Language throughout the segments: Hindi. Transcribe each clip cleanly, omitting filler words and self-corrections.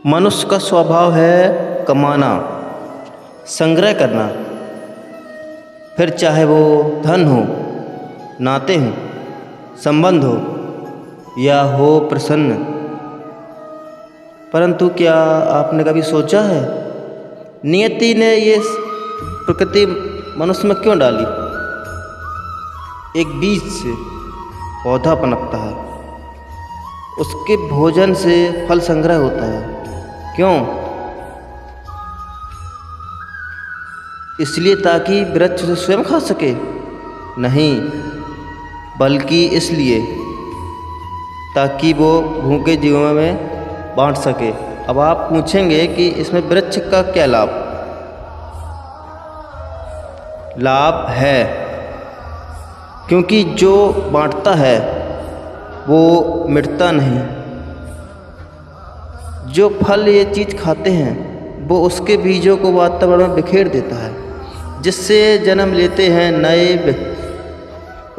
मनुष्य का स्वभाव है कमाना, संग्रह करना, फिर चाहे वो धन हो, नाते हों, संबंध हो या हो प्रसन्न। परंतु क्या आपने कभी सोचा है नियति ने ये प्रकृति मनुष्य में क्यों डाली? एक बीज से पौधा पनपता है, उसके भोजन से फल संग्रह होता है। क्यों? इसलिए ताकि वृक्ष उसे स्वयं खा सके? नहीं, बल्कि इसलिए ताकि वो भूखे जीवों में बांट सके। अब आप पूछेंगे कि इसमें वृक्ष का क्या लाभ? लाभ है क्योंकि जो बांटता है वो मिटता नहीं। जो फल ये चीज़ खाते हैं वो उसके बीजों को वातावरण में बिखेर देता है, जिससे जन्म लेते हैं नए व्यक्ति।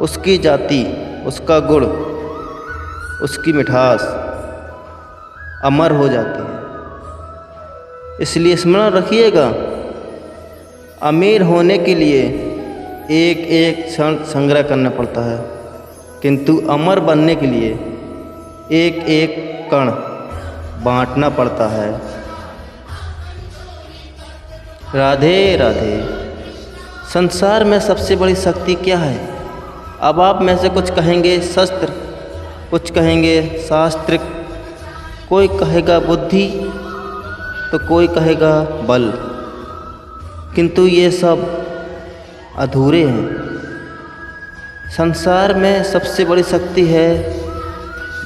उसकी जाति, उसका गुण, उसकी मिठास अमर हो जाती है। इसलिए स्मरण रखिएगा, अमीर होने के लिए एक एक क्षण संग्रह करना पड़ता है, किंतु अमर बनने के लिए एक एक कण बांटना पड़ता है। राधे राधे। संसार में सबसे बड़ी शक्ति क्या है? अब आप में से कुछ कहेंगे शस्त्र, कुछ कहेंगे शास्त्र, कोई कहेगा बुद्धि तो कोई कहेगा बल, किंतु ये सब अधूरे हैं। संसार में सबसे बड़ी शक्ति है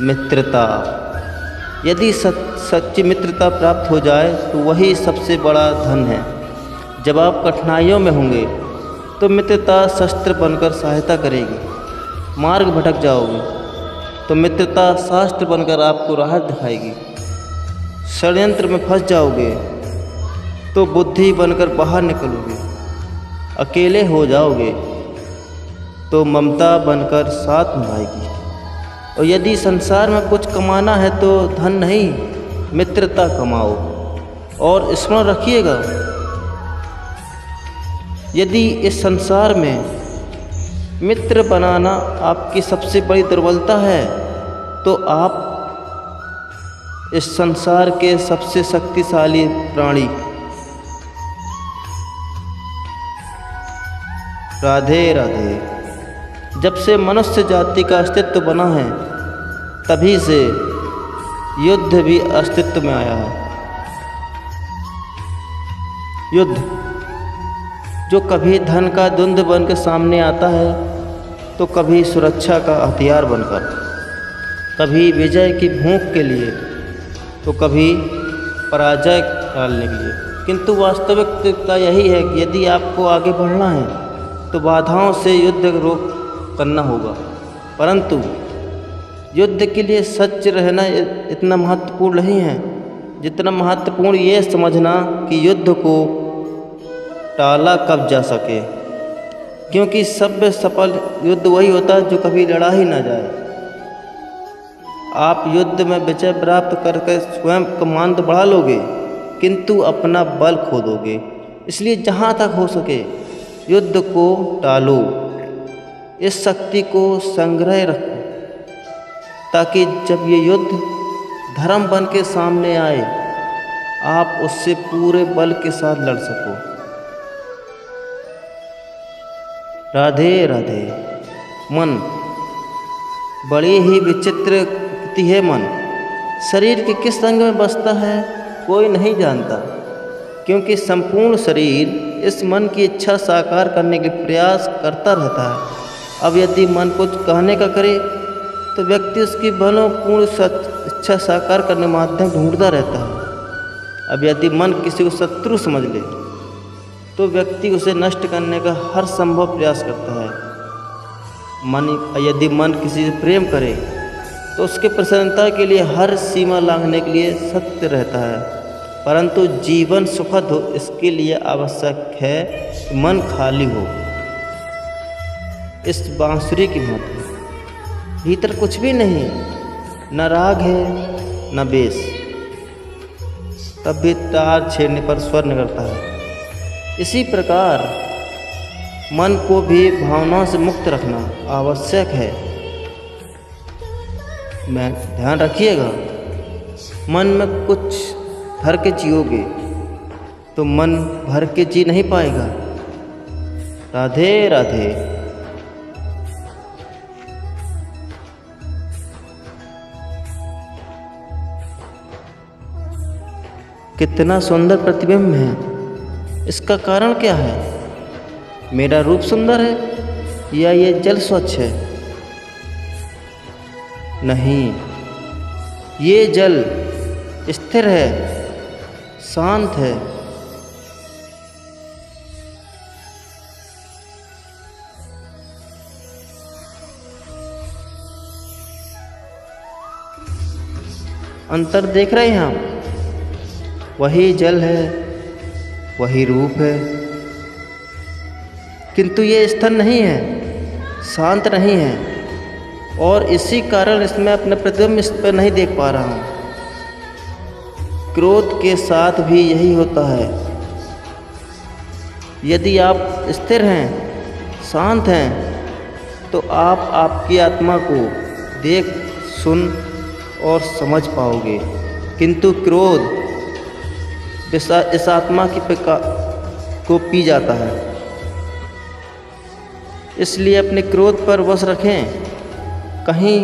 मित्रता। यदि सच्ची मित्रता प्राप्त हो जाए तो वही सबसे बड़ा धन है। जब आप कठिनाइयों में होंगे तो मित्रता शस्त्र बनकर सहायता करेगी। मार्ग भटक जाओगे तो मित्रता शास्त्र बनकर आपको राह दिखाएगी। षड्यंत्र में फंस जाओगे तो बुद्धि बनकर बाहर निकलोगे। अकेले हो जाओगे तो ममता बनकर साथ निभाएगी। और यदि संसार में कुछ कमाना है तो धन नहीं, मित्रता कमाओ। और स्मरण रखिएगा, यदि इस संसार में मित्र बनाना आपकी सबसे बड़ी दुर्बलता है तो आप इस संसार के सबसे शक्तिशाली प्राणी। राधे राधे। जब से मनुष्य जाति का अस्तित्व बना है तभी से युद्ध भी अस्तित्व में आया है। युद्ध जो कभी धन का द्वंद्व बनकर सामने आता है तो कभी सुरक्षा का हथियार बनकर, कभी विजय की भूख के लिए तो कभी पराजय टालने के लिए। किंतु वास्तविकता यही है कि यदि आपको आगे बढ़ना है तो बाधाओं से युद्ध रोक करना होगा। परंतु युद्ध के लिए सच रहना इतना महत्वपूर्ण नहीं है जितना महत्वपूर्ण ये समझना कि युद्ध को टाला कब जा सके। क्योंकि सभ्य सफल युद्ध वही होता है जो कभी लड़ा ही ना जाए। आप युद्ध में विजय प्राप्त करके स्वयं कमान तो बढ़ा लोगे किंतु अपना बल खो दोगे। इसलिए जहाँ तक हो सके युद्ध को टालो, इस शक्ति को संग्रह रखो ताकि जब ये युद्ध धर्म बन के सामने आए आप उससे पूरे बल के साथ लड़ सको। राधे राधे। मन बड़ी ही विचित्र कृति है। मन शरीर के किस अंग में बसता है कोई नहीं जानता, क्योंकि संपूर्ण शरीर इस मन की इच्छा साकार करने के प्रयास करता रहता है। अब यदि मन कुछ कहने का करे तो व्यक्ति उसकी मनोपूर्ण इच्छा साकार करने माध्यम ढूंढता रहता है। अब यदि मन किसी को शत्रु समझ ले तो व्यक्ति उसे नष्ट करने का हर संभव प्रयास करता है। यदि मन किसी से प्रेम करे तो उसके प्रसन्नता के लिए हर सीमा लांघने के लिए सत्य रहता है। परंतु जीवन सुखद हो इसके लिए आवश्यक है कि मन खाली हो। इस बांसुरी की भांति भीतर कुछ भी नहीं, न राग है न बेस, तब भी तार छेड़ने पर स्वर निकलता है। इसी प्रकार मन को भी भावनाओं से मुक्त रखना आवश्यक है। मैं ध्यान रखिएगा, मन में कुछ भर के जियोगे तो मन भर के जी नहीं पाएगा। राधे राधे। कितना सुंदर प्रतिबिंब है, इसका कारण क्या है? मेरा रूप सुंदर है या ये जल स्वच्छ है? नहीं, ये जल स्थिर है, शांत है। अंतर देख रहे हैं आप? वही जल है, वही रूप है, किंतु ये स्थिर नहीं है, शांत नहीं है, और इसी कारण इसमें अपने प्रतिबिंब इस पर नहीं देख पा रहा हूँ। क्रोध के साथ भी यही होता है। यदि आप स्थिर हैं, शांत हैं, तो आप आपकी आत्मा को देख, सुन और समझ पाओगे, किंतु क्रोध इस आत्मा की को पी जाता है। इसलिए अपने क्रोध पर वश रखें। कहीं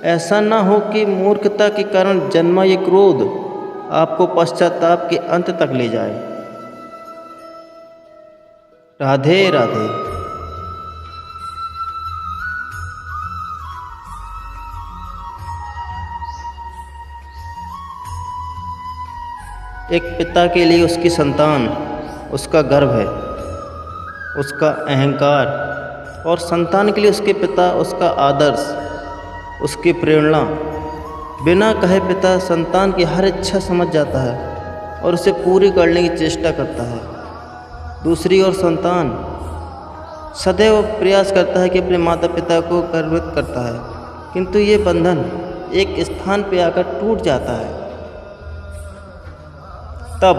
ऐसा ना हो कि मूर्खता के कारण जन्मा ये क्रोध आपको पश्चाताप के अंत तक ले जाए। राधे राधे। एक पिता के लिए उसकी संतान उसका गर्व है, उसका अहंकार, और संतान के लिए उसके पिता उसका आदर्श, उसकी प्रेरणा। बिना कहे पिता संतान की हर इच्छा समझ जाता है और उसे पूरी करने की चेष्टा करता है। दूसरी ओर संतान सदैव प्रयास करता है कि अपने माता पिता को गर्वित करता है, किंतु ये बंधन एक स्थान पर आकर टूट जाता है। तब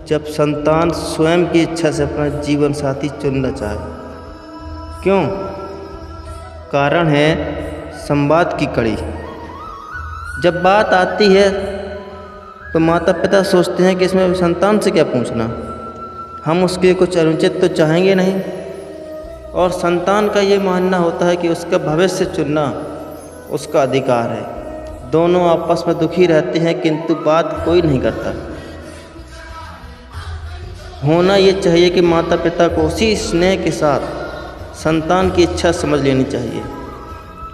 जब संतान स्वयं की इच्छा से अपना जीवन साथी चुनना चाहे। क्यों? कारण है संवाद की कड़ी। जब बात आती है तो माता पिता सोचते हैं कि इसमें संतान से क्या पूछना, हम उसके कुछ अनुचित तो चाहेंगे नहीं, और संतान का ये मानना होता है कि उसका भविष्य चुनना उसका अधिकार है। दोनों आपस में दुखी रहते हैं, किंतु बात कोई नहीं करता। होना ये चाहिए कि माता पिता को उसी स्नेह के साथ संतान की इच्छा समझ लेनी चाहिए,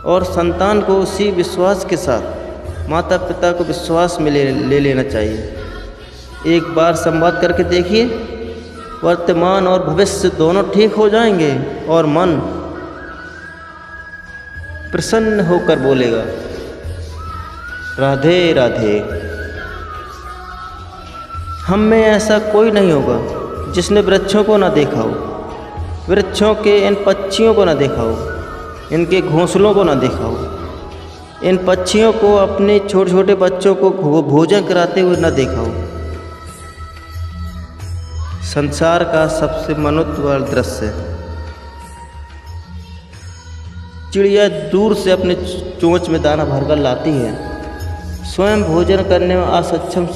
और संतान को उसी विश्वास के साथ माता पिता को विश्वास में ले लेना चाहिए। एक बार संवाद करके देखिए, वर्तमान और भविष्य दोनों ठीक हो जाएंगे और मन प्रसन्न होकर बोलेगा, राधे राधे। हम में ऐसा कोई नहीं होगा जिसने वृक्षों को ना देखा हो, वृक्षों के इन पक्षियों को ना देखा हो, इनके घोंसलों को ना देखा हो, इन पक्षियों को अपने छोटे छोटे बच्चों को भोजन कराते हुए ना देखा हो। संसार का सबसे मनोत्तर दृश्य, चिड़िया दूर से अपने चोंच में दाना भरकर लाती है, स्वयं भोजन करने में असक्षम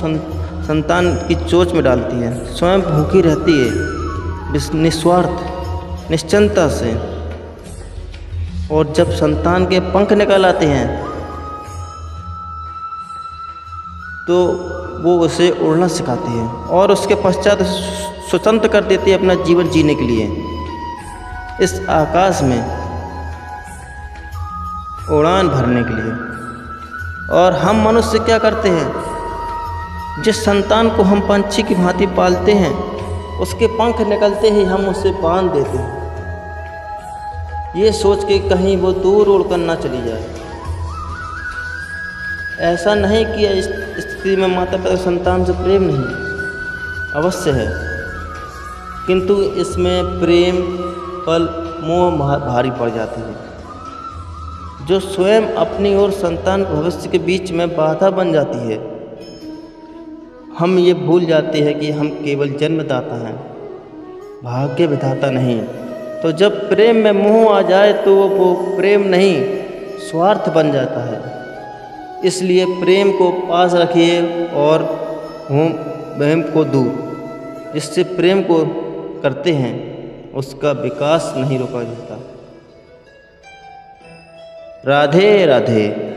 संतान की चोंच में डालती है, स्वयं भूखी रहती है निस्वार्थ निश्चिंता से, और जब संतान के पंख निकल आते हैं तो वो उसे उड़ना सिखाती है और उसके पश्चात स्वतंत्र कर देती है अपना जीवन जीने के लिए इस आकाश में उड़ान भरने के लिए। और हम मनुष्य क्या करते हैं? जिस संतान को हम पंछी की भांति पालते हैं, उसके पंख निकलते ही हम उसे बांध देते हैं, ये सोच के कहीं वो दूर उड़कर ना चली जाए। ऐसा नहीं कि इस स्थिति में माता पिता संतान से प्रेम नहीं, अवश्य है, किंतु इसमें प्रेम पल मोह भारी पड़ जाती है, जो स्वयं अपनी और संतान भविष्य के बीच में बाधा बन जाती है। हम ये भूल जाते हैं कि हम केवल जन्मदाता हैं, भाग्य विधाता नहीं। तो जब प्रेम में मोह आ जाए तो वो प्रेम नहीं, स्वार्थ बन जाता है। इसलिए प्रेम को पास रखिए और वहम को दूर। जिससे प्रेम को करते हैं उसका विकास नहीं रोका जाता। राधे राधे।